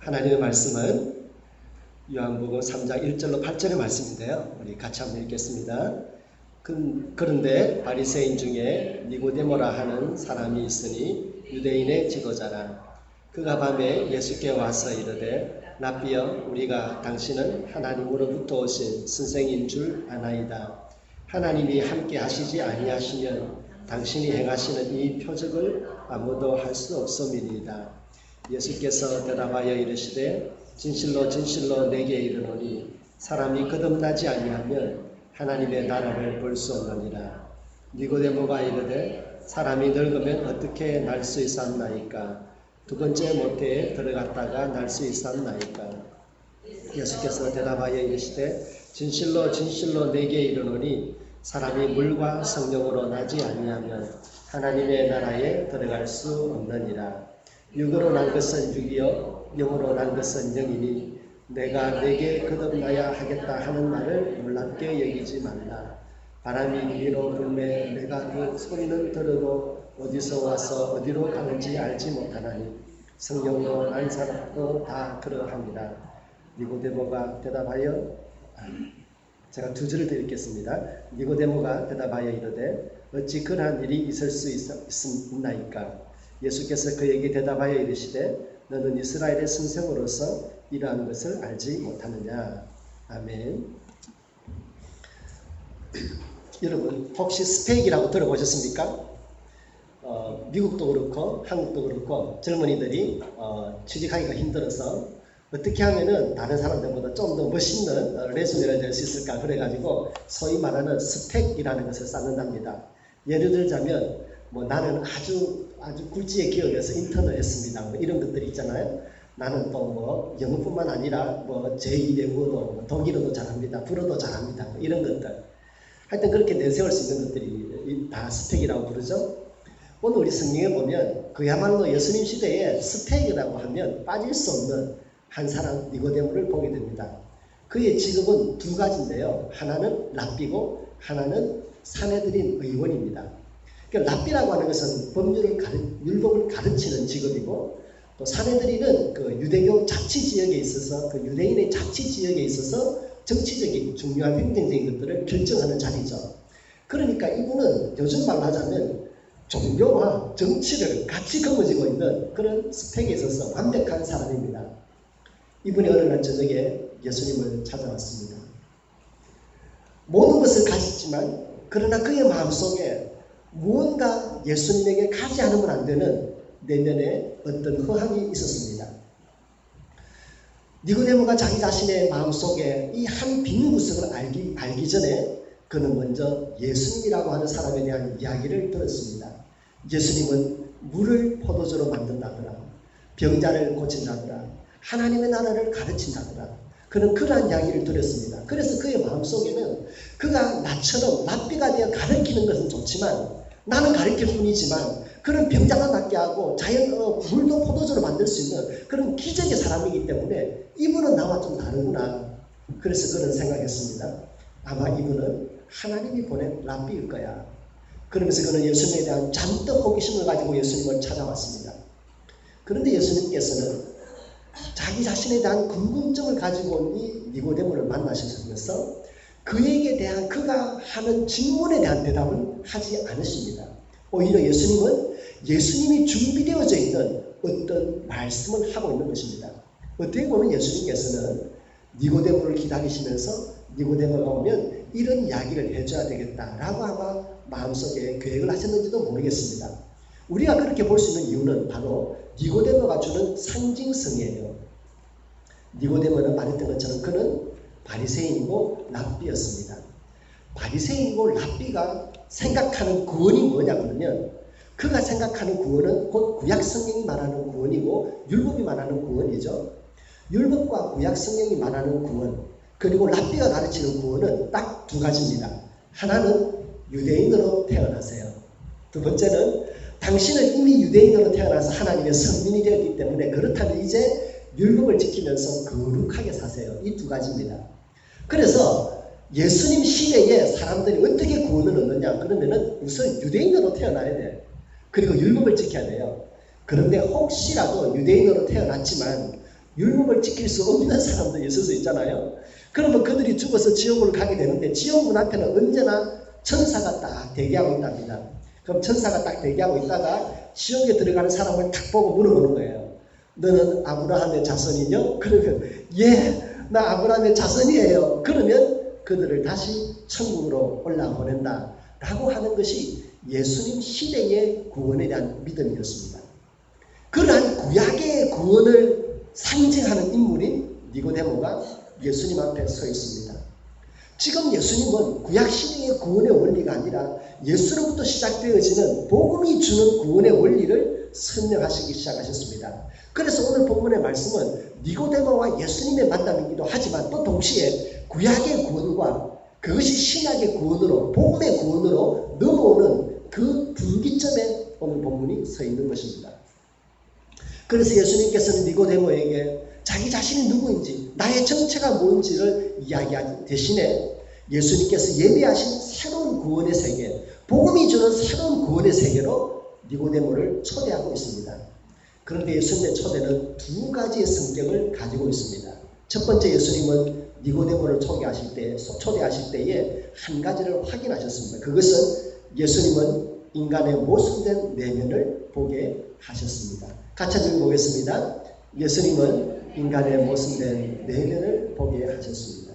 하나님의 말씀은 요한복음 3장 1절로 8절의 말씀인데요. 우리 같이 한번 읽겠습니다. 그런데 바리새인 중에 니고데모라 하는 사람이 있으니 유대인의 지도자라. 그가 밤에 예수께 와서 이르되 랍비여, 우리가 당신은 하나님으로부터 오신 선생인 줄 아나이다. 하나님이 함께 하시지 아니하시면 당신이 행하시는 이 표적을 아무도 할 수 없음이니이다. 예수께서 대답하여 이르시되 진실로 진실로 내게 이르노니 사람이 거듭나지 아니하면 하나님의 나라를 볼 수 없느니라. 니고데모가 이르되 사람이 늙으면 어떻게 날 수 있었나이까? 두 번째 모태에 들어갔다가 날 수 있었나이까? 예수께서 대답하여 이르시되 진실로 진실로 내게 이르노니 사람이 물과 성령으로 나지 아니하면 하나님의 나라에 들어갈 수 없느니라. 육으로 난 것은 육이요 영으로 난 것은 영이니 내가 내게 거듭나야 하겠다 하는 말을 놀랍게 여기지 말라. 바람이 위로 불매 내가 그 소리는 들어도 어디서 와서 어디로 가는지 알지 못하나니 성령으로 난 사람도 다 그러합니다. 니고데모가 대답하여 제가 두 줄을 더 읽겠습니다. 니고데모가 대답하여 이르되 어찌 그러한 일이 있을 수 있나이까? 예수께서 그에게 대답하여 이르시되 너는 이스라엘의 선생으로서 이러한 것을 알지 못하느냐. 아멘. 여러분 혹시 스펙이라고 들어보셨습니까? 미국도 그렇고 한국도 그렇고 젊은이들이 취직하기가 힘들어서 어떻게 하면은 다른 사람들보다 좀 더 멋있는 레주메를 낼 수 있을까 그래가지고 소위 말하는 스펙이라는 것을 쌓는답니다. 예를 들자면 나는 아주 굴지의 기업에서 인턴을 했습니다. 이런 것들이 있잖아요. 나는 또 영어뿐만 아니라 제2 외국어도 독일어도 잘합니다. 불어도 잘합니다. 이런 것들. 하여튼 그렇게 내세울 수 있는 것들이 다 스펙이라고 부르죠. 오늘 우리 성경에 보면 그야말로 예수님 시대에 스펙이라고 하면 빠질 수 없는 한 사람 니고데모를 보게 됩니다. 그의 직업은 두 가지인데요. 하나는 랍비고 하나는 사내들인 의원입니다. 그러니까 랍비라고 하는 것은 율법을 가르치는 직업이고 또 사내들이는 그 유대교 자치지역에 있어서 그 유대인의 자치지역에 있어서 정치적인 중요한 행정적인 것들을 결정하는 자리죠. 그러니까 이분은 요즘 말로 하자면 종교와 정치를 같이 거머쥐고 있는 그런 스펙에 있어서 완벽한 사람입니다. 이분이 어느 날 저녁에 예수님을 찾아왔습니다. 모든 것을 가졌지만 그러나 그의 마음속에 무언가 예수님에게 가지 않으면 안 되는 내면에 어떤 허함이 있었습니다. 니고데모가 자기 자신의 마음속에 이 한 빈 구석을 알기 전에 그는 먼저 예수님이라고 하는 사람에 대한 이야기를 들었습니다. 예수님은 물을 포도주로 만든다더라. 병자를 고친다더라. 하나님의 나라를 가르친다더라. 그는 그러한 이야기를 들었습니다. 그래서 그의 마음속에는 그가 나처럼 랍비가 되어 가르치는 것은 좋지만 나는 가르칠 뿐이지만 그런 병자가 낫게 하고 물도 포도주로 만들 수 있는 그런 기적의 사람이기 때문에 이분은 나와 좀 다르구나. 그래서 그런 생각했습니다. 아마 이분은 하나님이 보낸 랍비일 거야. 그러면서 그는 예수님에 대한 잔뜩 호기심을 가지고 예수님을 찾아왔습니다. 그런데 예수님께서는 자기 자신에 대한 궁금증을 가지고 온 이 니고데모를 만나시면서 그에게 대한 그가 하는 질문에 대한 대답을 하지 않으십니다. 오히려 예수님은 예수님이 준비되어져 있는 어떤 말씀을 하고 있는 것입니다. 어떻게 보면 예수님께서는 니고데모를 기다리시면서 니고데모가 오면 이런 이야기를 해줘야 되겠다라고 아마 마음속에 계획을 하셨는지도 모르겠습니다. 우리가 그렇게 볼 수 있는 이유는 바로 니고데모가 주는 상징성이에요. 니고데모는 말했던 것처럼 그는 바리새인이고 랍비였습니다. 바리새인이고 랍비가 생각하는 구원이 뭐냐 그러면 그가 생각하는 구원은 곧 구약성경이 말하는 구원이고 율법이 말하는 구원이죠. 율법과 구약성경이 말하는 구원 그리고 랍비가 가르치는 구원은 딱 두 가지입니다. 하나는 유대인으로 태어나세요. 두 번째는 당신은 이미 유대인으로 태어나서 하나님의 선민이 되었기 때문에 그렇다면 이제 율법을 지키면서 거룩하게 사세요. 이 두 가지입니다. 그래서 예수님 시대에 사람들이 어떻게 구원을 얻느냐 그러면은 우선 유대인으로 태어나야 돼요. 그리고 율법을 지켜야 돼요. 그런데 혹시라도 유대인으로 태어났지만 율법을 지킬 수 없는 사람도 있을 수 있잖아요. 그러면 그들이 죽어서 지옥으로 가게 되는데 지옥문 앞에는 언제나 천사가 딱 대기하고 있답니다. 그럼 천사가 딱 대기하고 있다가 지옥에 들어가는 사람을 딱 보고 물어보는 거예요. 너는 아브라함의 자손이냐? 그러면 예, 나 아브라함의 자손이에요. 그러면 그들을 다시 천국으로 올라보낸다 라고 하는 것이 예수님 시대의 구원에 대한 믿음이었습니다. 그러한 구약의 구원을 상징하는 인물인 니고데모가 예수님 앞에 서 있습니다. 지금 예수님은 구약 시대의 구원의 원리가 아니라 예수로부터 시작되어지는 복음이 주는 구원의 원리를 설명하시기 시작하셨습니다. 그래서 오늘 본문의 말씀은 니고데모와 예수님의 만남이기도 하지만 또 동시에 구약의 구원과 그것이 신약의 구원으로 복음의 구원으로 넘어오는 그 분기점에 오늘 본문이 서 있는 것입니다. 그래서 예수님께서는 니고데모에게 자기 자신이 누구인지 나의 정체가 뭔지를 이야기하기 대신에 예수님께서 예비하신 새로운 구원의 세계, 복음이 주는 새로운 구원의 세계로 니고데모를 초대하고 있습니다. 그런데 예수님의 초대는 두 가지의 성격을 가지고 있습니다. 첫 번째, 예수님은 니고데모를 초대하실 때에 한 가지를 확인하셨습니다. 그것은 예수님은 인간의 모순된 내면을 보게 하셨습니다. 같이 읽어보겠습니다. 예수님은 인간의 모순된 내면을 보게 하셨습니다.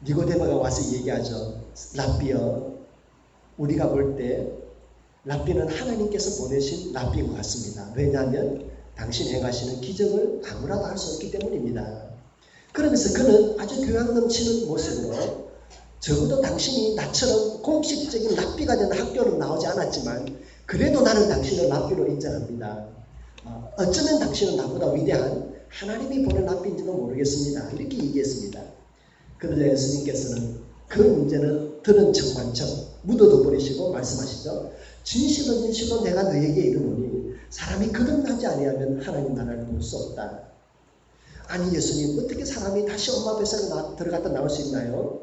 니고데모가 와서 얘기하죠. 랍비여, 우리가 볼 때 랍비는 하나님께서 보내신 랍비인 것 같습니다. 왜냐하면 당신 행하시는 기적을 아무라도 할 수 없기 때문입니다. 그러면서 그는 아주 교양 넘치는 모습으로 적어도 당신이 나처럼 공식적인 랍비가 되는 학교는 나오지 않았지만 그래도 나는 당신을 랍비로 인정합니다. 어쩌면 당신은 나보다 위대한 하나님이 보낸 랍비인지도 모르겠습니다. 이렇게 얘기했습니다. 그러자 예수님께서는 그 문제는 들은 척만 척 묻어둬 버리시고 말씀하시죠. 진실로 진실로 내가 너에게 이르노니 사람이 거듭나지 아니하면 하나님 나라를 볼 수 없다. 아니 예수님, 어떻게 사람이 다시 엄마 뱃속에 들어갔다 나올 수 있나요?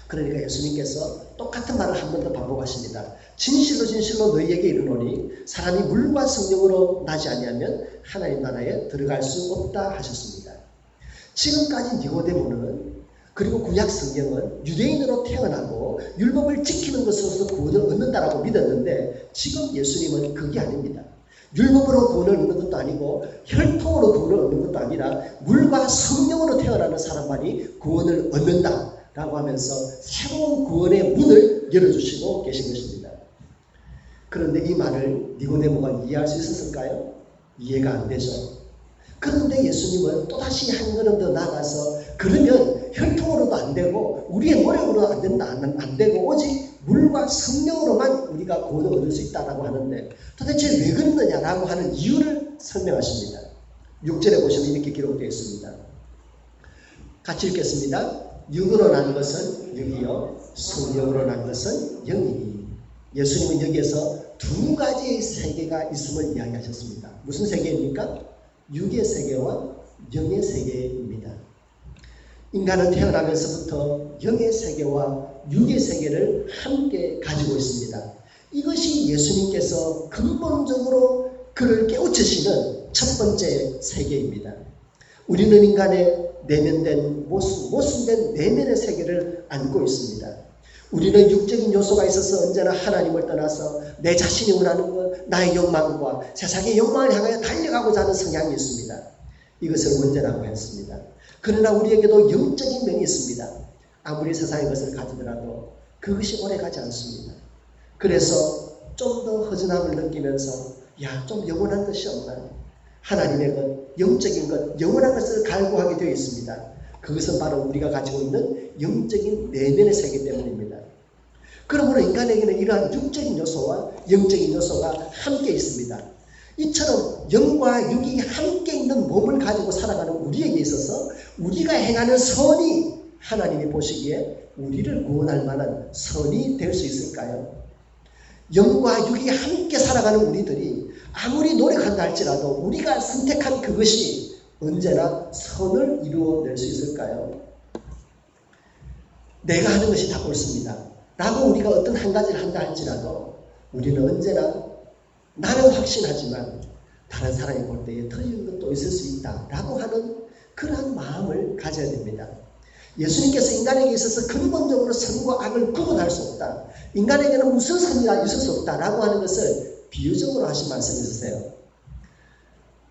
그러니까 예수님께서 똑같은 말을 한 번 더 반복하십니다. 진실로 진실로 너희에게 이르노니 사람이 물과 성령으로 나지 아니하면 하나님 나라에 들어갈 수 없다 하셨습니다. 지금까지 니고데모는 그리고 구약 성경은 유대인으로 태어나고 율법을 지키는 것으로서 구원을 얻는다라고 믿었는데 지금 예수님은 그게 아닙니다. 율법으로 구원을 얻는 것도 아니고 혈통으로 구원을 얻는 것도 아니라 물과 성령으로 태어나는 사람만이 구원을 얻는다라고 하면서 새로운 구원의 문을 열어주시고 계신 것입니다. 그런데 이 말을 니고데모가 이해할 수 있었을까요? 이해가 안 되죠. 그런데 예수님은 또다시 한 걸음 더 나아가서 그러면 혈통으로도 안 되고 우리의 노력으로 안 된다, 안 되고 오직 물과 성령으로만 우리가 구원을 얻을 수 있다라고 하는데 도대체 왜 그러느냐라고 하는 이유를 설명하십니다. 6절에 보시면 이렇게 기록되어 있습니다. 같이 읽겠습니다. 육으로 난 것은 육이요 성령으로 난 것은 영이니. 예수님은 여기에서 두 가지의 세계가 있음을 이야기하셨습니다. 무슨 세계입니까? 육의 세계와 영의 세계입니다. 인간은 태어나면서부터 영의 세계와 육의 세계를 함께 가지고 있습니다. 이것이 예수님께서 근본적으로 그를 깨우치시는 첫 번째 세계입니다. 우리는 인간의 내면된 모순된 내면의 세계를 안고 있습니다. 우리는 육적인 요소가 있어서 언제나 하나님을 떠나서 내 자신이 원하는 것, 나의 욕망과 세상의 욕망을 향하여 달려가고자 하는 성향이 있습니다. 이것을 원죄라고 했습니다. 그러나 우리에게도 영적인 면이 있습니다. 아무리 세상의 것을 가지더라도 그것이 오래가지 않습니다. 그래서 좀 더 허전함을 느끼면서 좀 영원한 것이 없나? 하나님의 것, 영적인 것, 영원한 것을 갈구하게 되어 있습니다. 그것은 바로 우리가 가지고 있는 영적인 내면의 세계 때문입니다. 그러므로 인간에게는 이러한 육적인 요소와 영적인 요소가 함께 있습니다. 이처럼 영과 육이 함께 있는 몸을 가지고 살아가는 우리에게 있어서 우리가 행하는 선이 하나님이 보시기에 우리를 구원할 만한 선이 될 수 있을까요? 영과 육이 함께 살아가는 우리들이 아무리 노력한다 할지라도 우리가 선택한 그것이 언제나 선을 이루어낼 수 있을까요? 내가 하는 것이 다 옳습니다 라고 우리가 어떤 한 가지를 한다 할지라도 우리는 언제나 나는 확신하지만 다른 사람이 볼 때에 더 이런 것도 있을 수 있다라고 하는 그러한 마음을 가져야 됩니다. 예수님께서 인간에게 있어서 근본적으로 선과 악을 구분할 수 없다. 인간에게는 무슨 선이라 있을 수 없다라고 하는 것을 비유적으로 하신 말씀이셨어요.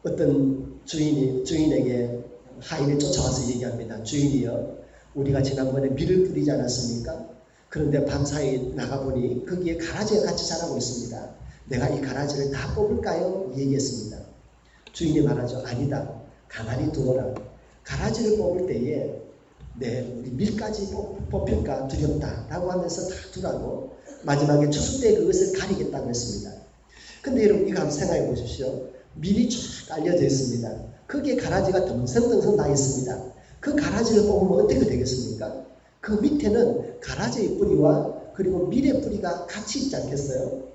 어떤 주인에게 하인이 쫓아와서 얘기합니다. 주인이요, 우리가 지난번에 밀을 뿌리지 않았습니까? 그런데 밤사이 나가보니 거기에 가라지가 같이 자라고 있습니다. 내가 이 가라지를 다 뽑을까요? 얘기했습니다. 주인이 말하죠. 아니다. 가만히 두어라. 가라지를 뽑을 때에 우리 밀까지 뽑힐까 두렵다 라고 하면서 다 두라고 마지막에 추수 때 그것을 가리겠다고 했습니다. 근데 여러분 이거 한번 생각해 보십시오. 밀이 쫙 깔려져 있습니다. 거기에 가라지가 덩성덩성 나 있습니다. 그 가라지를 뽑으면 어떻게 되겠습니까? 그 밑에는 가라지의 뿌리와 그리고 밀의 뿌리가 같이 있지 않겠어요?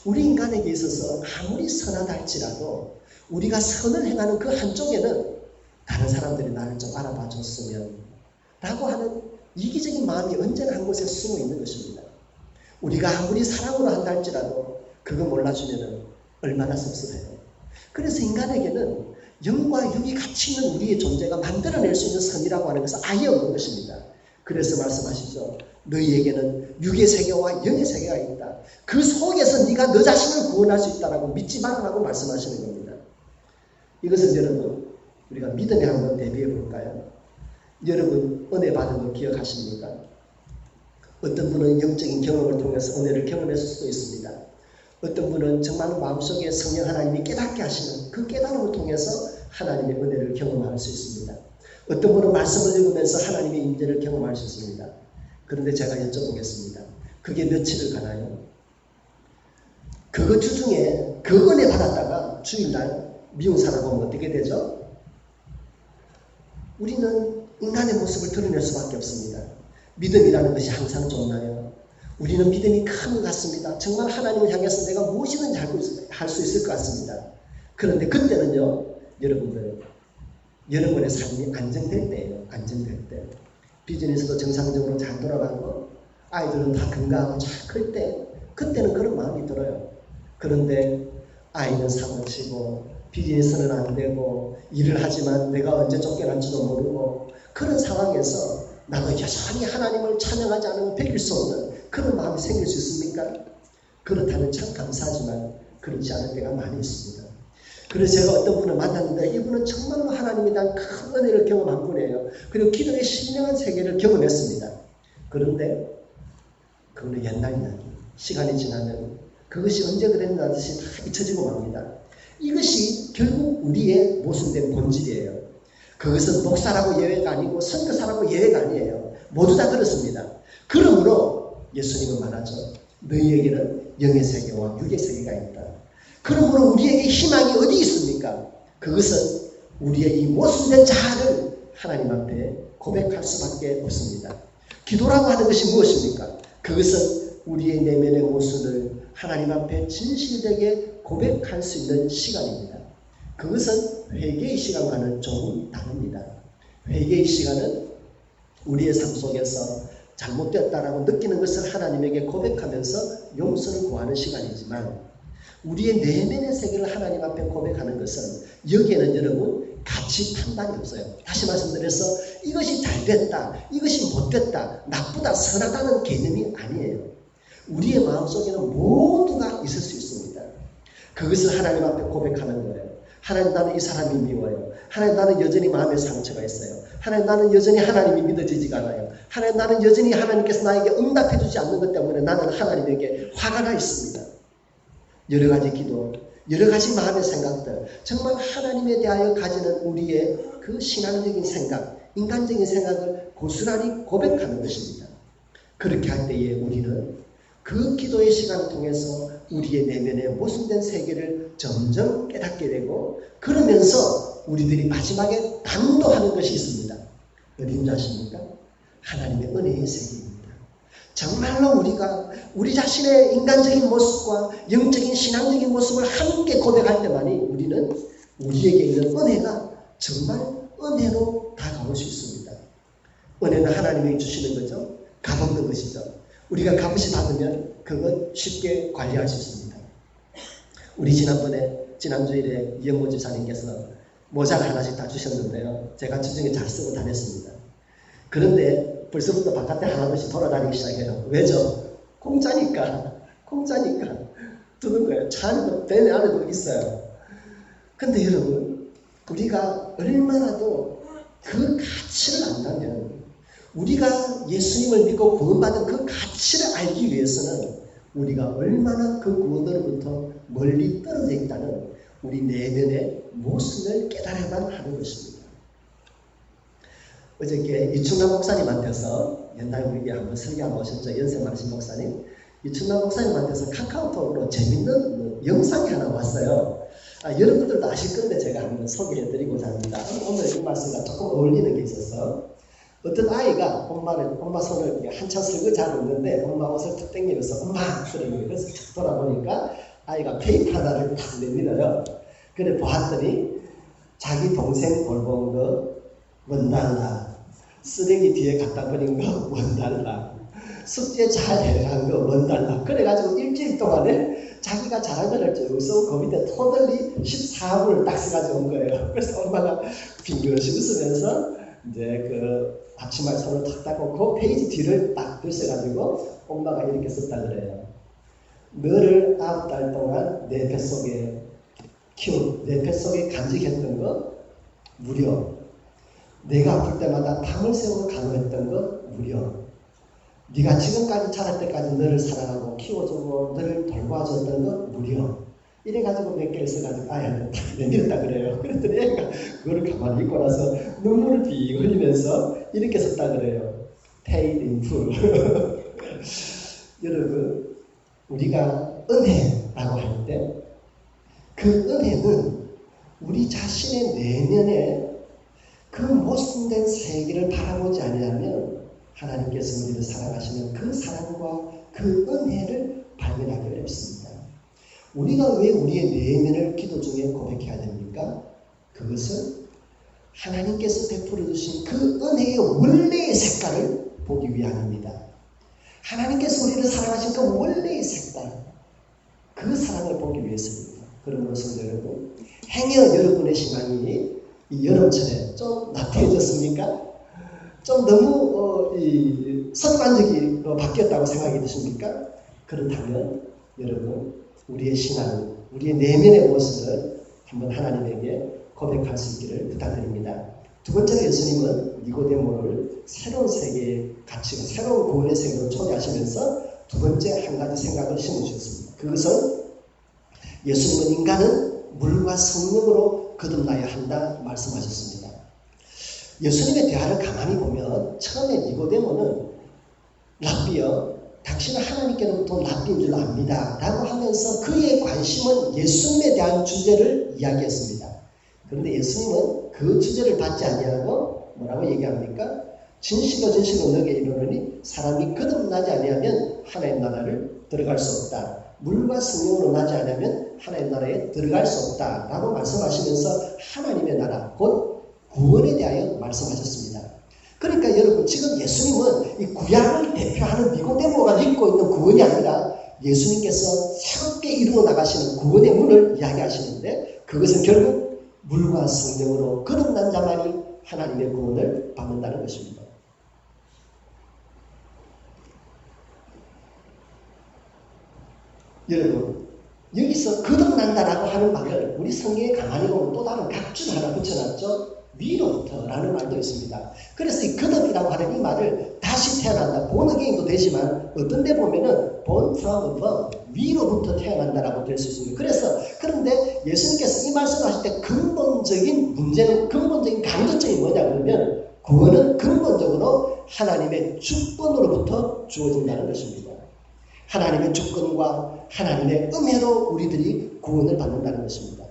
우리 인간에게 있어서 아무리 선하다 할지라도 우리가 선을 행하는 그 한쪽에는 다른 사람들이 나를 좀 알아봐 줬으면 라고 하는 이기적인 마음이 언제나 한 곳에 숨어 있는 것입니다. 우리가 아무리 사랑으로 한다 할지라도 그거 몰라주면 얼마나 섭섭해요. 그래서 인간에게는 영과 육이 같이 있는 우리의 존재가 만들어낼 수 있는 선이라고 하는 것은 아예 없는 것입니다. 그래서 말씀하시죠. 너희에게는 육의 세계와 영의 세계가 있다. 그 속에서 네가 너 자신을 구원할 수 있다라고 믿지 말라고 말씀하시는 겁니다. 이것은 여러분 우리가 믿음에 한번 대비해 볼까요? 여러분 은혜 받은 거 기억하십니까? 어떤 분은 영적인 경험을 통해서 은혜를 경험했을 수도 있습니다. 어떤 분은 정말 마음속에 성령 하나님이 깨닫게 하시는 그 깨달음을 통해서 하나님의 은혜를 경험할 수 있습니다. 어떤 분은 말씀을 읽으면서 하나님의 임재를 경험할 수 있습니다. 그런데 제가 여쭤보겠습니다. 그게 며칠을 가나요? 그거 주중에 그 은혜 받았다가 주일날 미운 사람 보면 어떻게 되죠? 우리는 인간의 모습을 드러낼 수밖에 없습니다. 믿음이라는 것이 항상 좋나요? 우리는 믿음이 큰 것 같습니다. 정말 하나님을 향해서 내가 무엇이든지 할 수 있을 것 같습니다. 그런데 그때는요, 여러분의 삶이 안정될 때예요. 안정될 때. 비즈니스도 정상적으로 잘 돌아가고 아이들은 다 건강하고 잘 클 때 그때는 그런 마음이 들어요. 그런데 아이는 사고치고 비즈니스는 안 되고 일을 하지만 내가 언제 쫓겨날지도 모르고 그런 상황에서 나도 여전히 하나님을 찬양하지 않으면 베길 수 없는 그런 마음이 생길 수 있습니까? 그렇다면 참 감사하지만 그렇지 않을 때가 많이 있습니다. 그래서 제가 어떤 분을 만났는데 이분은 정말로 하나님에 대한 큰 은혜를 경험한 분이에요. 그리고 기도의 신령한 세계를 경험했습니다. 그런데 그거는 옛날 이야기. 시간이 지나면 그것이 언제 그랬나 듯이 다 잊혀지고 맙니다. 이것이 결국 우리의 모순된 본질이에요. 그것은 목사라고 예외가 아니고 선교사라고 예외가 아니에요. 모두 다 그렇습니다. 그러므로 예수님은 말하죠. 너희에게는 영의 세계와 육의 세계가 있다. 그러므로 우리에게 희망이 어디 있습니까? 그것은 우리의 이 모순된 자아를 하나님 앞에 고백할 수밖에 없습니다. 기도라고 하는 것이 무엇입니까? 그것은 우리의 내면의 모순을 하나님 앞에 진실되게 고백할 수 있는 시간입니다. 그것은 회개의 시간과는 조금 다릅니다. 회개의 시간은 우리의 삶 속에서 잘못되었다라고 느끼는 것을 하나님에게 고백하면서 용서를 구하는 시간이지만 우리의 내면의 세계를 하나님 앞에 고백하는 것은 여기에는 여러분 가치 판단이 없어요. 다시 말씀드려서 이것이 잘됐다, 이것이 못됐다, 나쁘다, 선하다는 개념이 아니에요. 우리의 마음속에는 모두가 있을 수 있습니다. 그것을 하나님 앞에 고백하는 거예요. 하나님 나는 이 사람이 미워요. 하나님 나는 여전히 마음에 상처가 있어요. 하나님 나는 여전히 하나님이 믿어지지가 않아요. 하나님 나는 여전히 하나님께서 나에게 응답해 주지 않는 것 때문에 나는 하나님에게 화가 나 있습니다. 여러 가지 기도, 여러 가지 마음의 생각들, 정말 하나님에 대하여 가지는 우리의 그 신앙적인 생각, 인간적인 생각을 고스란히 고백하는 것입니다. 그렇게 할 때에 우리는 그 기도의 시간을 통해서 우리의 내면의 모순된 세계를 점점 깨닫게 되고 그러면서 우리들이 마지막에 당도하는 것이 있습니다. 어딘지 아십니까? 하나님의 은혜의 세계입니다. 정말로 우리가 우리 자신의 인간적인 모습과 영적인 신앙적인 모습을 함께 고백할 때만이 우리는 우리에게 있는 은혜가 정말 은혜로 다가올 수 있습니다. 은혜는 하나님이 주시는 거죠. 값없는 것이죠. 우리가 값없이 받으면 그건 쉽게 관리할 수 있습니다. 우리 지난번에 지난 주일에 이영모 지사님께서 모자를 하나씩 다 주셨는데요. 제가 주중에 잘 쓰고 다녔습니다. 그런데 벌써부터 바깥에 하나둘씩 돌아다니기 시작해요. 왜죠? 공짜니까. 공짜니까. 두는 거예요. 차 안에도, 배 안에도 있어요. 근데 여러분, 우리가 얼마나도 그 가치를 안다면, 우리가 예수님을 믿고 구원받은 그 가치를 알기 위해서는 우리가 얼마나 그 구원으로부터 멀리 떨어져 있다는 우리 내면의 모습을 깨달아야만 하는 것입니다. 어저께 이충남 목사님한테서, 옛날에 우리에게 한번 설교하러 오셨죠. 연세 많으신 목사님. 이충남 목사님한테서 카카오톡으로 재밌는 영상이 하나 왔어요. 여러분들도 아실 건데 제가 한번 소개해드리고자 합니다. 오늘 이 말씀과 조금 어울리는 게 있어서, 어떤 아이가 엄마 손을 한참 설거지 하고 있는데 엄마 옷을 툭 당기면서 엄마! 그래서 툭 돌아보니까 아이가 페이퍼 하나를 탁 내밀어요. 그래 보았더니 자기 동생 돌본 거 원달러, 쓰레기 뒤에 갖다 버린 거 원달러, 숙제 잘 해간 거 원달러. 그래가지고 일주일 동안에 자기가 잘한 거를 쭉 써고 그 밑에 토달리 14분을 딱 써가지고 온 거예요. 그래서 엄마가 빙긋이 웃으면서 이제 그 앞치마에 손을 탁 닦고 그 페이지 뒤를 딱 들써가지고 엄마가 이렇게 썼다 그래요. 너를 9달 동안 내 뱃속에 내 뱃속에 간직했던 거 무려, 내가 아플 때마다 밤을 새우고 간호했던 거 무려, 네가 지금까지 자랄 때까지 너를 사랑하고 키워주고 너를 돌봐줬던 거 무려, 이래가지고 몇 개를 써가지고 아이한테 딱 내밀었다 그래요. 그랬더니 애가 그거를 가만히 읽고 나서 눈물을 비 흘리면서 이렇게 썼다 그래요. Paid in full. 여러분, 우리가 은혜라고 할 때 그 은혜는 우리 자신의 내면에 그 모순된 세계를 바라보지 아니하면 하나님께서 우리를 사랑하시면 그 사랑과 그 은혜를 발견하기 어렵습니다. 우리가 왜 우리의 내면을 기도 중에 고백해야 됩니까? 그것은 하나님께서 베풀어 주신 그 은혜의 원래의 색깔을 보기 위함입니다. 하나님께서 우리를 사랑하신 그 원래의 색깔, 그 사랑을 보기 위해서입니다. 그러므로 성도 여러분, 행여 여러분의 신앙이 이 여름철에 좀 나태해졌습니까? 좀 너무 선관적이 바뀌었다고 생각이 드십니까? 그렇다면 여러분, 우리의 신앙, 우리의 내면의 모습을 한번 하나님에게 고백할 수 있기를 부탁드립니다. 두 번째로 예수님은 니고데모를 새로운 세계의 가치가, 새로운 구원의 세계로 초대하시면서 두 번째 한 가지 생각을 심으셨습니다. 그것은 예수님은 인간은 물과 성령으로 거듭나야 한다 말씀하셨습니다. 예수님의 대화를 가만히 보면 처음에 니고데모는 랍비여, 당신은 하나님께로부터 랍비인 줄 압니다 라고 하면서 그의 관심은 예수님에 대한 주제를 이야기했습니다. 그런데 예수님은 그 주제를 받지 아니하고 뭐라고 얘기합니까? 진실로 진실로 너에게 이르노니 사람이 거듭나지 아니하면 하나님 나라를 들어갈 수 없다. 물과 성령으로 나지 않으면 하나님 나라에 들어갈 수 없다 라고 말씀하시면서 하나님의 나라, 곧 구원에 대하여 말씀하셨습니다. 그러니까 여러분, 지금 예수님은 이 구약을 대표하는 니고데모가 믿고 있는 구원이 아니라 예수님께서 새롭게 이루어 나가시는 구원의 문을 이야기하시는데, 그것은 결국 물과 성령으로 거듭난 자만이 하나님의 구원을 받는다는 것입니다. 여러분, 여기서 거듭난다라고 하는 말을 우리 성경에 가만히 보면 또 다른 각주를 하나 붙여놨죠. 위로부터라는 말도 있습니다. 그래서 이 거듭이라고 하는 이 말을 다시 태어난다, 본어게인도 되지만 어떤 데 보면은 born from above, 위로부터 태어난다라고 될 수 있습니다. 그런데 예수님께서 이 말씀을 하실 때 근본적인 문제는, 근본적인 강조점이 뭐냐 그러면 구원은 근본적으로 하나님의 주권으로부터 주어진다는 것입니다. 하나님의 주권과 하나님의 은혜로 우리들이 구원을 받는다는 것입니다.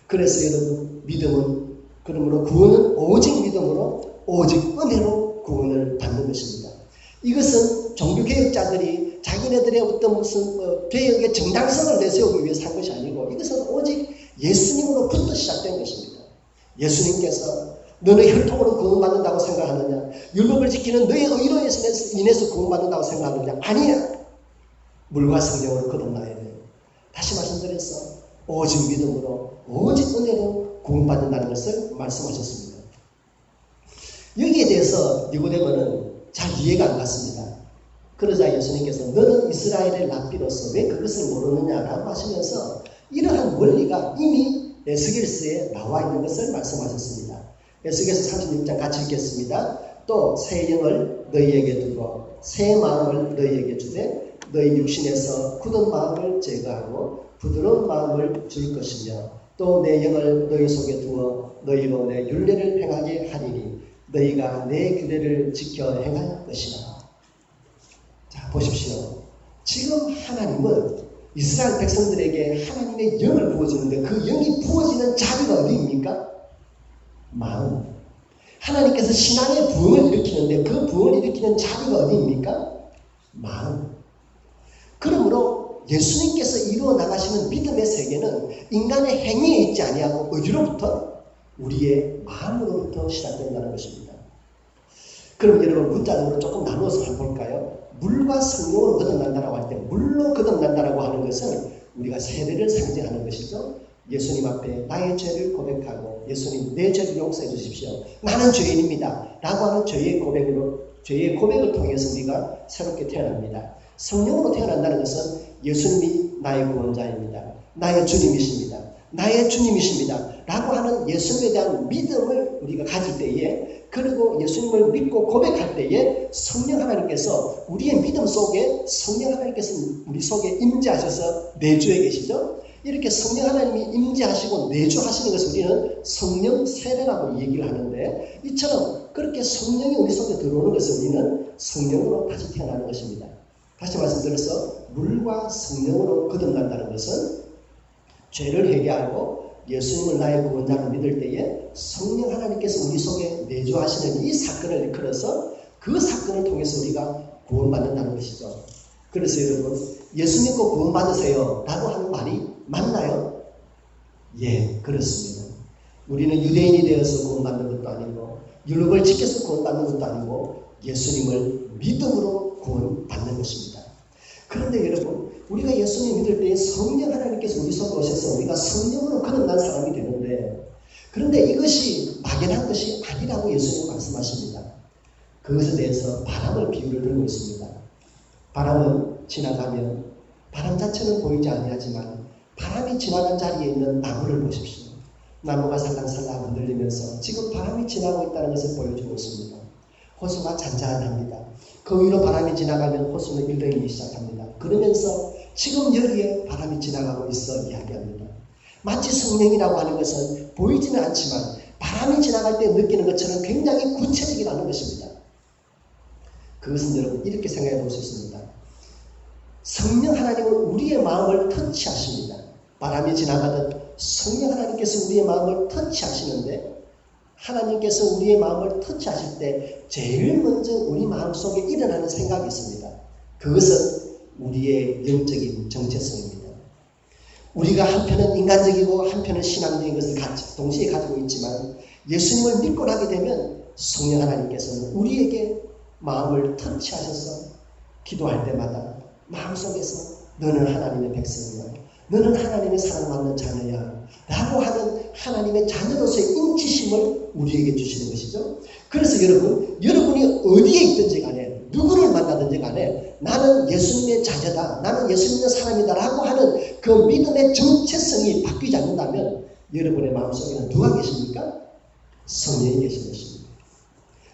그래서 여러분, 믿음은, 그러므로 구원은 오직 믿음으로, 오직 은혜로 구원을 받는 것입니다. 이것은 종교개혁자들이 자기네들의 어떤 무슨 개혁의 정당성을 내세우기 위해서 한 것이 아니고, 이것은 오직 예수님으로부터 시작된 것입니다. 예수님께서 너는 혈통으로 구원받는다고 생각하느냐? 율법을 지키는 너의 의로 인해서 구원받는다고 생각하느냐? 아니야. 물과 성령으로 거듭나야 돼요. 다시 말씀드렸어. 오직 믿음으로 오직 은혜로 구원받는다는 것을 말씀하셨습니다. 여기에 대해서 니고데모는 잘 이해가 안 갔습니다. 그러자 예수님께서 너는 이스라엘의 랍비로서 왜 그것을 모르느냐라고 하시면서 이러한 원리가 이미 에스겔서에 나와 있는 것을 말씀하셨습니다. 에스겔서 36장 같이 읽겠습니다. 또 새 영을 너희에게 두고 새 마음을 너희에게 주되 너희 육신에서 굳은 마음을 제거하고 부드러운 마음을 줄 것이며 또 내 영을 너희 속에 두어 너희로 내 율례를 행하게 하리니 너희가 내 규례를 지켜 행할 것이라. 자, 보십시오. 지금 하나님은 이스라엘 백성들에게 하나님의 영을 부어주는데 그 영이 부어지는 자리가 어디입니까? 마음. 하나님께서 신앙의 부흥을 일으키는데 그 부흥을 일으키는 자리가 어디입니까? 마음. 그러므로 예수님께서 이루어 나가시는 믿음의 세계는 인간의 행위에 있지 아니하고 어디로부터? 우리의 마음으로부터 시작된다는 것입니다. 그럼 여러분 문자적으로 조금 나누어서 한번 볼까요? 물과 성령으로 거듭난다라고 할 때 물로 거듭난다라고 하는 것은 우리가 세례를 상징하는 것이죠. 예수님 앞에 나의 죄를 고백하고 예수님 내 죄를 용서해 주십시오. 나는 죄인입니다. 라고 하는 죄의 고백을 통해서 우리가 새롭게 태어납니다. 성령으로 태어난다는 것은 예수님이 나의 구원자입니다. 나의 주님이십니다. 나의 주님이십니다. 라고 하는 예수님에 대한 믿음을 우리가 가질 때에 그리고 예수님을 믿고 고백할 때에 성령 하나님께서 우리의 믿음 속에 성령 하나님께서 우리 속에 임재하셔서 내주해 계시죠. 이렇게 성령 하나님이 임재하시고 내주하시는 것을 우리는 성령 세례라고 얘기를 하는데 이처럼 그렇게 성령이 우리 속에 들어오는 것을 우리는 성령으로 다시 태어나는 것입니다. 다시 말씀드려서 물과 성령으로 거듭난다는 것은 죄를 회개하고 예수님을 나의 구원자로 믿을 때에 성령 하나님께서 우리 속에 내주하시는 이 사건을 일컬어서 그 사건을 통해서 우리가 구원받는다는 것이죠. 그래서 여러분 예수 믿고 구원받으세요 라고 하는 말이 맞나요? 예, 그렇습니다. 우리는 유대인이 되어서 구원받는 것도 아니고 율법을 지켜서 구원받는 것도 아니고 예수님을 믿음으로 구원받는 것입니다. 그런데 여러분 우리가 예수님 믿을 때 성령 하나님께서 우리 속에 오셔서 우리가 성령으로 거듭난 사람이 되는데 그런데 이것이 막연한 것이 아니라고 예수님은 말씀하십니다. 그것에 대해서 바람을 비유를 들고 있습니다. 바람은 지나가면 바람 자체는 보이지 아니하지만 바람이 지나간 자리에 있는 나무를 보십시오. 나무가 살랑살랑 흔들리면서 지금 바람이 지나고 있다는 것을 보여주고 있습니다. 호수가 잔잔합니다. 그 위로 바람이 지나가면 호수는 일렁이기 시작합니다. 그러면서 지금 여기에 바람이 지나가고 있어 이야기합니다. 마치 성령이라고 하는 것은 보이지는 않지만 바람이 지나갈 때 느끼는 것처럼 굉장히 구체적이라는 것입니다. 그것은 여러분 이렇게 생각해 볼 수 있습니다. 성령 하나님은 우리의 마음을 터치하십니다. 바람이 지나가듯 성령 하나님께서 우리의 마음을 터치하시는데 하나님께서 우리의 마음을 터치하실 때 제일 먼저 우리 마음속에 일어나는 생각이 있습니다. 그것은 우리의 영적인 정체성입니다. 우리가 한편은 인간적이고 한편은 신앙적인 것을 동시에 가지고 있지만 예수님을 믿고 나게 되면 성령 하나님께서는 우리에게 마음을 터치하셔서 기도할 때마다 마음속에서 너는 하나님의 백성이야. 너는 하나님의 사랑받는 자녀야. 라고 하는 하나님의 자녀로서의 인치심을 우리에게 주시는 것이죠. 그래서 여러분이 어디에 있든지 간에 누구를 만나든지 간에 나는 예수님의 자녀다. 나는 예수님의 사람이다. 라고 하는 그 믿음의 정체성이 바뀌지 않는다면 여러분의 마음속에는 누가 계십니까? 성령이 계신 것입니다.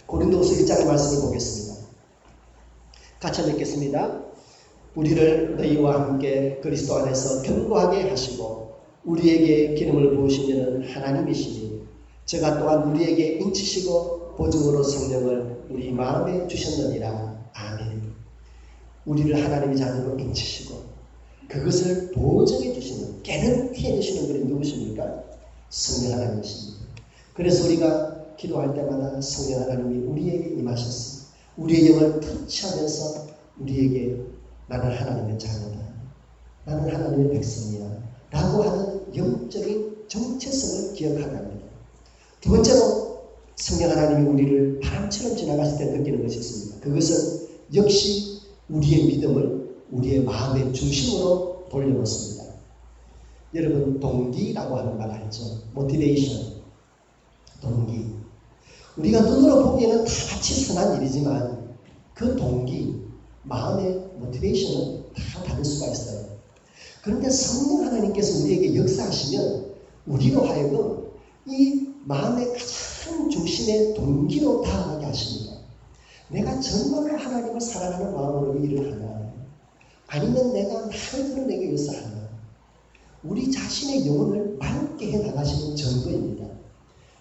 고린도후서 1장의 말씀을 보겠습니다. 같이 읽겠습니다. 우리를 너희와 함께 그리스도 안에서 견고하게 하시고 우리에게 기름을 부으신 이는 하나님이시니 저가 또한 우리에게 인치시고 보증으로 성령을 우리 마음에 주셨느니라. 아멘. 우리를 하나님의 자녀로 인치시고 그것을 보증해 주시는 개런티해 주시는 분이 누구십니까? 성령 하나님이십니다. 그래서 우리가 기도할 때마다 성령 하나님이 우리에게 임하셨습니다. 우리의 영을 터치하면서 우리에게 나는 하나님의 자녀다. 나는 하나님의 백성이야. 라고 하는 영적인 정체성을 기억하게 합니다. 두 번째로 성령 하나님이 우리를 바람처럼 지나갔을 때 느끼는 것이 있습니다. 그것은 역시 우리의 믿음을 우리의 마음의 중심으로 돌려놓습니다. 여러분 동기라고 하는 말 알죠? motivation, 동기. 우리가 눈으로 보기에는 다 같이 선한 일이지만 그 동기, 마음의 motivation은 다 다를 수가 있어요. 그런데 성령 하나님께서 우리에게 역사하시면 우리로 하여금 이 마음의 가장 중심의 동기로 다가가게 하십니다. 내가 정말로 하나님을 사랑하는 마음으로 일을 하나, 아니면 내가 나를 드러내기 위해서 하나, 우리 자신의 영혼을 맑게 해 나가시는 증거입니다.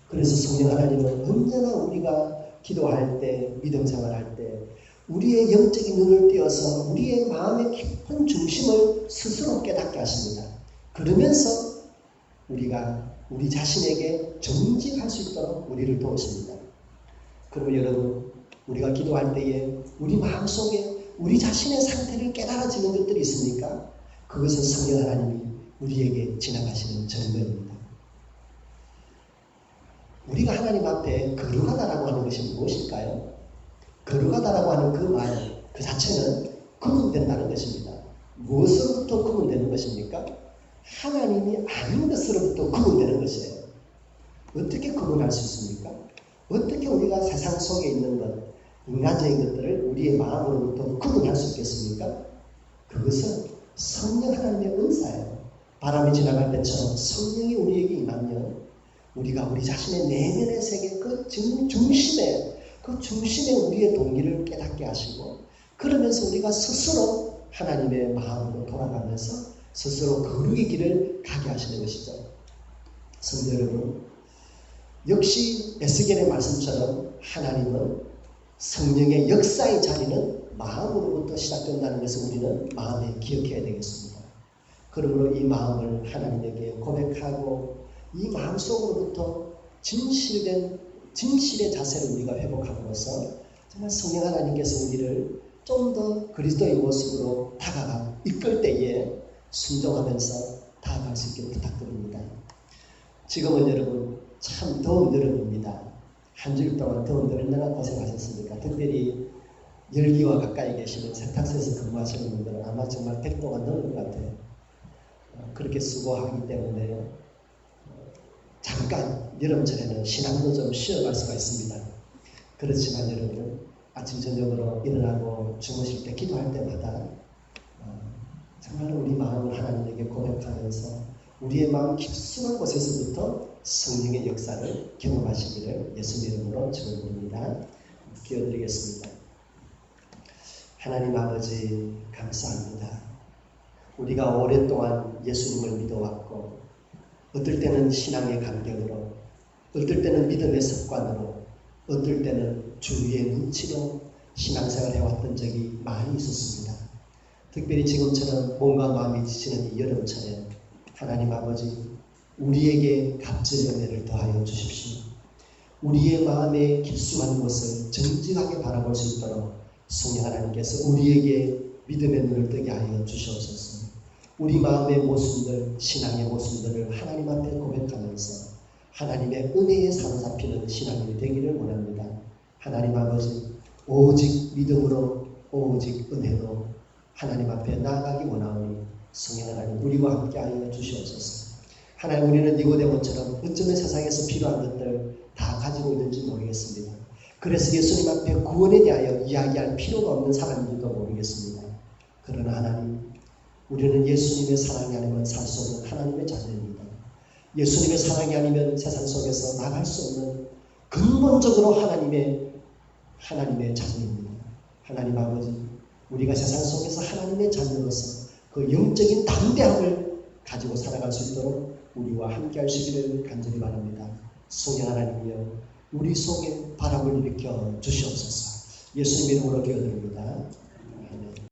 그래서 성령 하나님은 언제나 우리가 기도할 때, 믿음 생활할 때 우리의 영적인 눈을 띄어서 우리의 마음의 깊은 중심을 스스로 깨닫게 하십니다. 그러면서 우리가 우리 자신에게 정직할 수 있도록 우리를 도우십니다. 그러면 여러분, 우리가 기도할 때에 우리 마음속에 우리 자신의 상태를 깨달아지는 것들이 있습니까? 그것은 성령 하나님이 우리에게 지나가시는 증거입니다. 우리가 하나님 앞에 거룩하다라고 하는 것이 무엇일까요? 거룩하다라고 하는 그 말, 그 자체는 구분된다는 것입니다. 무엇으로부터 구분되는 것입니까? 하나님이 아닌 것으로부터 구분되는 것이에요. 어떻게 구분할 수 있습니까? 어떻게 우리가 세상 속에 있는 것, 인간적인 것들을 우리의 마음으로부터 구분할 수 있겠습니까? 그것은 성령 하나님의 은사예요. 바람이 지나갈 때처럼 성령이 우리에게 임하면 우리가 우리 자신의 내면의 세계 그 중심에 우리의 동기를 깨닫게 하시고, 그러면서 우리가 스스로 하나님의 마음으로 돌아가면서 스스로 거룩의 길을 가게 하시는 것이죠. 성도 여러분, 역시 에스겔의 말씀처럼 하나님은 성령의 역사의 자리는 마음으로부터 시작된다는 것을 우리는 마음에 기억해야 되겠습니다. 그러므로 이 마음을 하나님에게 고백하고 이 마음속으로부터 진실의 자세를 우리가 회복함으로써 정말 성령 하나님께서 우리를 좀 더 그리스도의 모습으로 다가가 이끌 때에 순종하면서 다가갈 수 있게 부탁드립니다. 지금은 여러분 참 더운 여름입니다. 한 주일 동안 더운데 얼마나 고생하셨습니까? 특별히 열기와 가까이 계시는 세탁소에서 근무하시는 분들은 아마 정말 100도가 넘을 것 같아요. 그렇게 수고하기 때문에 잠깐 여름철에는 신앙도 좀 쉬어갈 수가 있습니다. 그렇지만 여러분, 아침 저녁으로 일어나고 주무실 때 기도할 때마다 정말 우리 마음을 하나님에게 고백하면서 우리의 마음 깊숙한 곳에서부터 성령의 역사를 경험하시기를 예수님 이름으로 축원드립니다. 기도드리겠습니다. 하나님 아버지 감사합니다. 우리가 오랫동안 예수님을 믿어왔고, 어떨 때는 신앙의 감격으로, 어떨 때는 믿음의 습관으로, 어떨 때는 주위의 눈치로 신앙생활을 해왔던 적이 많이 있었습니다. 특별히 지금처럼 몸과 마음이 지치는 이 여름철에 하나님 아버지, 우리에게 갑절의 은혜를 더하여 주십시오. 우리의 마음의 깊숙한 곳을 정직하게 바라볼 수 있도록 성령 하나님께서 우리에게 믿음의 눈을 뜨게 하여 주시옵소서. 우리 마음의 모순들, 신앙의 모순들을 하나님 앞에 고백하면서 하나님의 은혜에 사로잡히는 신앙이 되기를 원합니다. 하나님 아버지, 오직 믿음으로, 오직 은혜로 하나님 앞에 나아가기 원하오니 성령 하나님 우리와 함께 하여 주시옵소서. 하나님, 우리는 니고데모처럼 어쩌면 세상에서 필요한 것들 다 가지고 있는지 모르겠습니다. 그래서 예수님 앞에 구원에 대하여 이야기할 필요가 없는 사람들도 모르겠습니다. 그러나 하나님, 우리는 예수님의 사랑이 아니면 살 수 없는 하나님의 자녀입니다. 예수님의 사랑이 아니면 세상 속에서 나갈 수 없는 근본적으로 하나님의 자녀입니다. 하나님 아버지, 우리가 세상 속에서 하나님의 자녀로서 그 영적인 담대함을 가지고 살아갈 수 있도록 우리와 함께 하시기를 간절히 바랍니다. 성령 하나님이여, 우리 속에 바람을 일으켜 주시옵소서. 예수님 이름으로 기도드립니다.